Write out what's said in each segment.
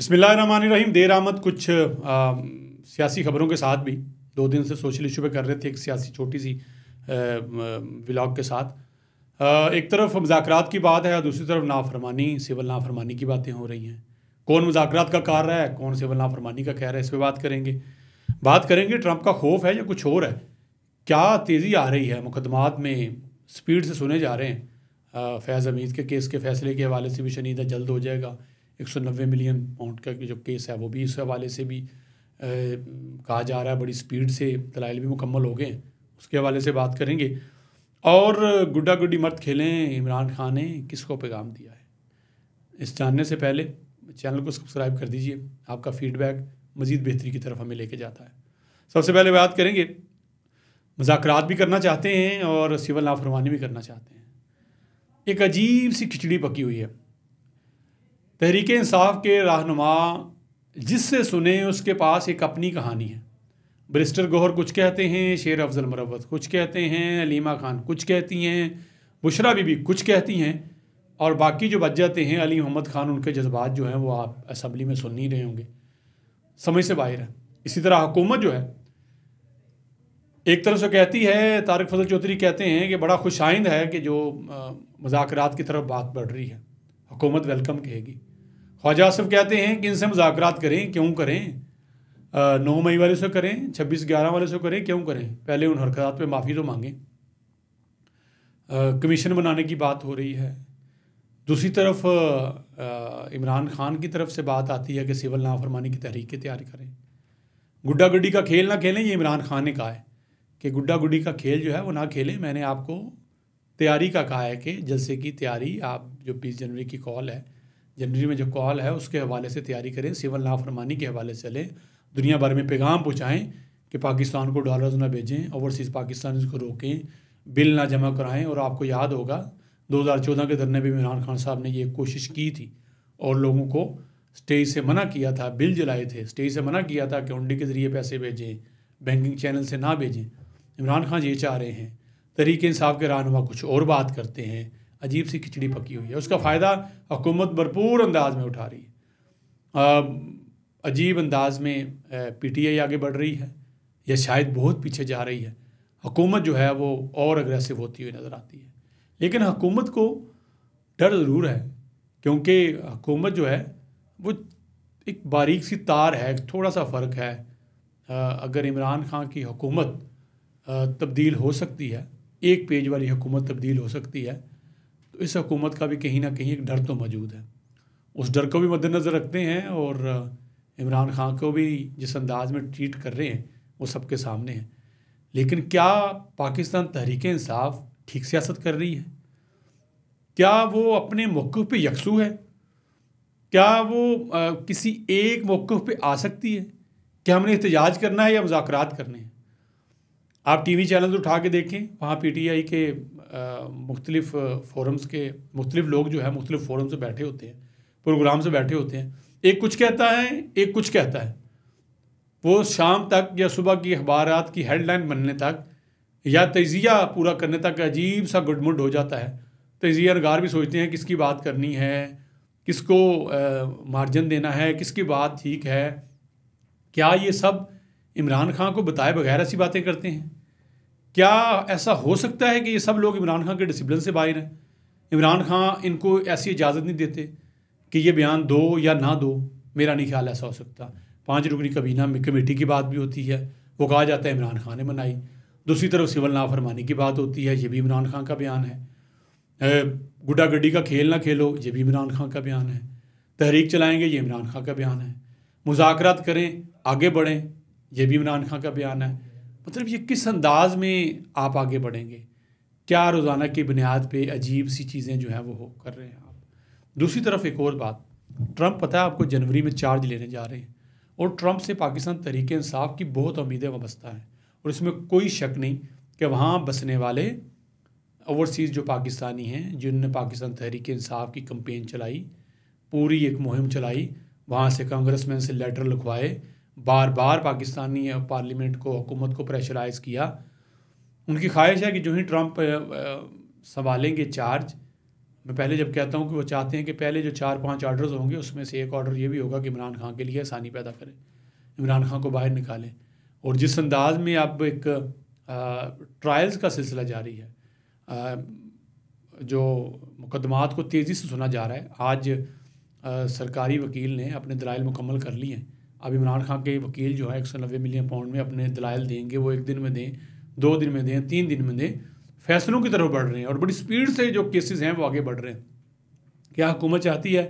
बिस्मिल्लाहिर्रहमानिर्रहीम। देर आमद कुछ सियासी खबरों के साथ भी 2 दिन से सोशल इशू पे कर रहे थे, एक सियासी छोटी सी व्लॉग के साथ। एक तरफ मुज़ाकरात की बात है और दूसरी तरफ नाफरमानी, सिविल नाफरमानी की बातें हो रही हैं। कौन मुज़ाकरात का कर रहा है, कौन सिविल नाफरमानी का कह रहा है, इस पर बात करेंगे। ट्रंप का खौफ है या कुछ और है? क्या तेज़ी आ रही है मुकदमात में, स्पीड से सुने जा रहे हैं। फैज़ हमीद के केस के फैसले के हवाले से भी शनीदा जल्द हो जाएगा। 190 मिलियन पाउंड का जो केस है वो भी इस हवाले से भी कहा जा रहा है बड़ी स्पीड से दलाइल भी मुकम्मल हो गए हैं, उसके हवाले से बात करेंगे। और गुड्डा गुड्डी मत खेलें, इमरान खान ने किसको पैगाम दिया है, इस जानने से पहले चैनल को सब्सक्राइब कर दीजिए। आपका फीडबैक मज़ीद बेहतरी की तरफ हमें लेके जाता है। सबसे पहले बात करेंगे, मुज़ाकरात भी करना चाहते हैं और सिविल नाफरमानी भी करना चाहते हैं। एक अजीब सी खिचड़ी पकी हुई है। तहरीक इंसाफ के रहनुमा जिससे सुने उसके पास एक अपनी कहानी है। बैरिस्टर गौहर कुछ कहते हैं, शेर अफजल मरवत कुछ कहते हैं, अलीमा खान कुछ कहती हैं, बुशरा बीबी कुछ कहती हैं, और बाकी जो बच जाते हैं अली मोहम्मद खान, उनके जज्बात जो हैं वो आप असम्बली में सुन नहीं रहे होंगे, समझ से बाहर है। इसी तरह हुकूमत जो है एक तरफ से कहती है, तारिक फजल चौधरी कहते हैं कि बड़ा खुशाइंद है कि जो मुज़ाकरात की तरफ बात बढ़ रही है, हुकूमत वेलकम कहेगी। ख्वाजा आसिफ कहते हैं कि इनसे मुज़ाकरात करें, क्यों करें, 9 मई वाले से करें, 26/11 वाले से करें, क्यों करें, पहले उन हरकत पे माफ़ी तो मांगें। कमीशन बनाने की बात हो रही है। दूसरी तरफ इमरान खान की तरफ से बात आती है कि सिविल नाफरमानी की तहरीक की तैयारी करें। गुड्डा गुड्डी का खेल ना खेलें, ये इमरान खान ने कहा है कि गुड्डा गुड्डी का खेल जो है वो ना खेलें। मैंने आपको तैयारी का कहा है कि जलसे की तैयारी, आप जो 20 जनवरी की कॉल है, जनवरी में जो कॉल है उसके हवाले से तैयारी करें, सिविल नाफरमानी के हवाले से चलें, दुनिया भर में पैगाम पहुँचाएँ कि पाकिस्तान को डॉलर्स ना भेजें, ओवरसीज़ पाकिस्तान को रोकें, बिल ना जमा कराएं। और आपको याद होगा 2014 के धरने में इमरान खान साहब ने ये कोशिश की थी और लोगों को स्टेज से मना किया था, बिल जलाए थे, स्टेज से मना किया था कि हुंडी के ज़रिए पैसे भेजें, बैंकिंग चैनल से ना भेजें। इमरान खान ये चाह रहे हैं, तहरीक इंसाफ के रहनुमा कुछ और बात करते हैं। अजीब सी खिचड़ी पकी हुई है, उसका फ़ायदा हुकूमत भरपूर अंदाज में उठा रही है। अजीब अंदाज में PTI आगे बढ़ रही है या शायद बहुत पीछे जा रही है। हुकूमत जो है वो और अग्रेसिव होती हुई नज़र आती है, लेकिन हुकूमत को डर ज़रूर है, क्योंकि हुकूमत जो है वो एक बारीक सी तार है, थोड़ा सा फ़र्क है। अगर इमरान खान की हुकूमत तब्दील हो सकती है, एक पेज वाली हुकूमत तब्दील हो सकती है, तो इस हुकूमत का भी कहीं ना कहीं एक डर तो मौजूद है। उस डर को भी मद्देनज़र रखते हैं और इमरान खान को भी जिस अंदाज में ट्रीट कर रहे हैं वो सबके सामने है। लेकिन क्या पाकिस्तान तहरीक इंसाफ ठीक सियासत कर रही है? क्या वो अपने मौक़िफ़ पे यकसू है? क्या वो किसी एक मौक़िफ़ पे आ सकती है? क्या हमने एहतजाज करना है या मुज़ाकरात करने हैं? आप TV चैनल उठा के देखें, वहाँ PTI के मुख्तलिफ़ फोरम्स के मुख्तलिफ़ लोग जो है मुख्तलिफ़ फोरम से बैठे होते हैं, प्रोग्राम से बैठे होते हैं। एक कुछ कहता है, एक कुछ कहता है। वो शाम तक या सुबह की अखबारात की हेडलाइन बनने तक या तजिया पूरा करने तक अजीब सा गुडमुड हो जाता है। तजिया नगार भी सोचते हैं किसकी बात करनी है, किसको मार्जिन देना है, किसकी बात ठीक है। क्या ये सब इमरान खान को बताए बगैर ऐसी बातें करते हैं? क्या ऐसा हो सकता है कि ये सब लोग इमरान खान के डिसिप्लिन से बाहर हैं? इमरान खान इनको ऐसी इजाज़त नहीं देते कि ये बयान दो या ना दो? मेरा नहीं ख्याल ऐसा हो सकता। 5 रुकनी कबीना कमेटी की बात भी होती है, वो कहा जाता है इमरान खान ने बनाई। दूसरी तरफ सिविल नाफरमानी की बात होती है, ये भी इमरान खान का बयान है। गुड्डा गड्डी का खेल ना खेलो, ये भी इमरान खान का बयान है। तहरीक चलाएंगे, ये इमरान खान का बयान है। मुज़ाकरात करें, आगे बढ़ें, ये भी इमरान खान का बयान है। मतलब ये किस अंदाज में आप आगे बढ़ेंगे? क्या रोज़ाना की बुनियाद पे अजीब सी चीज़ें जो हैं वो कर रहे हैं आप? दूसरी तरफ एक और बात, ट्रंप पता है आपको जनवरी में चार्ज लेने जा रहे हैं और ट्रंप से पाकिस्तान तहरीक इंसाफ की बहुत उम्मीदें वाबस्ता हैं और इसमें कोई शक नहीं कि वहाँ बसने वाले ओवरसीज़ जो पाकिस्तानी हैं, जिन्होंने पाकिस्तान तहरीक इंसाफ की कैंपेन चलाई, पूरी एक मुहिम चलाई, वहाँ से कांग्रेसमैन से लेटर लिखवाए, बार बार पाकिस्तानी पार्लियामेंट को, हुकूमत को प्रेशराइज़ किया। उनकी ख्वाहिश है कि जो ही ट्रंप संभालेंगे चार्ज, मैं पहले जब कहता हूँ कि वो चाहते हैं कि पहले जो 4-5 ऑर्डर्स होंगे उसमें से एक ऑर्डर ये भी होगा कि इमरान खान के लिए आसानी पैदा करें, इमरान खान को बाहर निकालें। और जिस अंदाज में अब एक ट्रायल्स का सिलसिला जारी है, जो मुकदमात को तेज़ी से सुना जा रहा है, आज सरकारी वकील ने अपने दलाइल मुकम्मल कर लिए हैं। अब इमरान खान के वकील जो है 190 मिलियन पाउंड में अपने दलाइल देंगे, वो 1 दिन में दें, 2 दिन में दें, 3 दिन में दें, फैसलों की तरफ बढ़ रहे हैं और बड़ी स्पीड से जो केसेस हैं वो आगे बढ़ रहे हैं। क्या हुकूमत चाहती है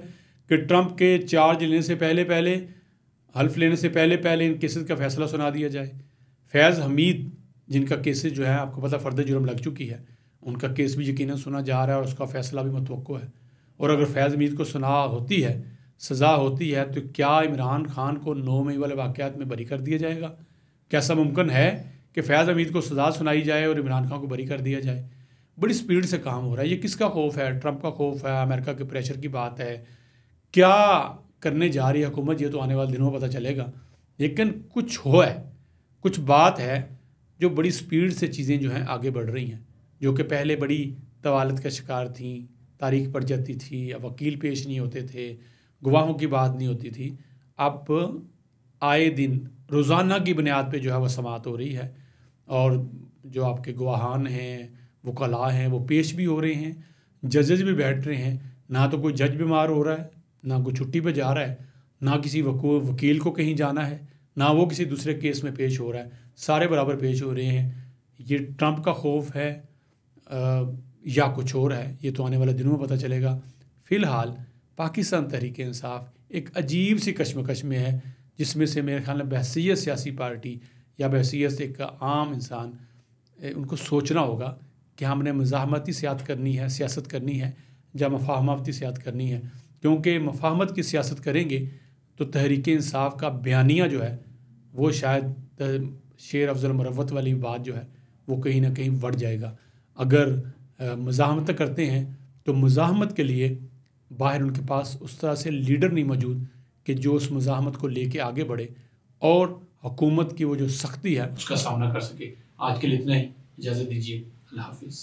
कि ट्रंप के चार्ज लेने से पहले हल्फ लेने से पहले इन केसेस का फैसला सुना दिया जाए? फैज़ हमीद जिनका केसेस जो है आपको पता फ़र्द जुर्म लग चुकी है, उनका केस भी यकीनन सुना जा रहा है और उसका फ़ैसला भी मतवक्को है। और अगर फैज़ हमीद को सुना होती है, सज़ा होती है, तो क्या इमरान खान को 9 मई वाले वाक़यात में बरी कर दिया जाएगा? क्या ऐसा मुमकिन है कि फैज़ हमीद को सज़ा सुनाई जाए और इमरान खान को बरी कर दिया जाए? बड़ी स्पीड से काम हो रहा है। ये किसका खौफ है? ट्रंप का खौफ है, अमेरिका के प्रेशर की बात है? क्या करने जा रही है हुकूमत, ये तो आने वाले दिनों में पता चलेगा। लेकिन कुछ हो है, कुछ बात है जो बड़ी स्पीड से चीज़ें जो हैं आगे बढ़ रही हैं, जो कि पहले बड़ी तवालत का शिकार थी, तारीख पड़ जाती थी, अब वकील पेश नहीं होते थे, गवाहों की बात नहीं होती थी। अब आए दिन रोज़ाना की बुनियाद पे जो है वह समाअत हो रही है और जो आपके गवाहान हैं, वकला हैं, वो पेश भी हो रहे हैं, जजेस भी बैठ रहे हैं। ना तो कोई जज बीमार हो रहा है, ना कोई छुट्टी पे जा रहा है, ना किसी वकील को कहीं जाना है, ना वो किसी दूसरे केस में पेश हो रहा है, सारे बराबर पेश हो रहे हैं। ये ट्रंप का खौफ है या कुछ और है, ये तो आने वाले दिनों में पता चलेगा। फ़िलहाल पाकिस्तान तहरीक इंसाफ एक अजीब सी कशमकश में है, जिसमें से मेरे ख्याल में बहसीयत सियासी पार्टी या बहसीयत एक आम इंसान उनको सोचना होगा कि हमने मज़ाहमती सियासत करनी है या मफाहमती सियासत करनी है। क्योंकि मफाहमत की सियासत करेंगे तो तहरीक इंसाफ का बयानिया जो है वो शायद शेर अफजल मरवत वाली बात जो है वो कहीं ना कहीं बढ़ जाएगा। अगर मज़ाहमत करते हैं तो मज़ाहमत के लिए बाहर उनके पास उस तरह से लीडर नहीं मौजूद कि जो उस मज़ाहमत को लेके आगे बढ़े और हुकूमत की वो जो सख्ती है उसका सामना कर सके। आज के लिए इतना ही, इजाज़त दीजिए, अल्लाह हाफिज़।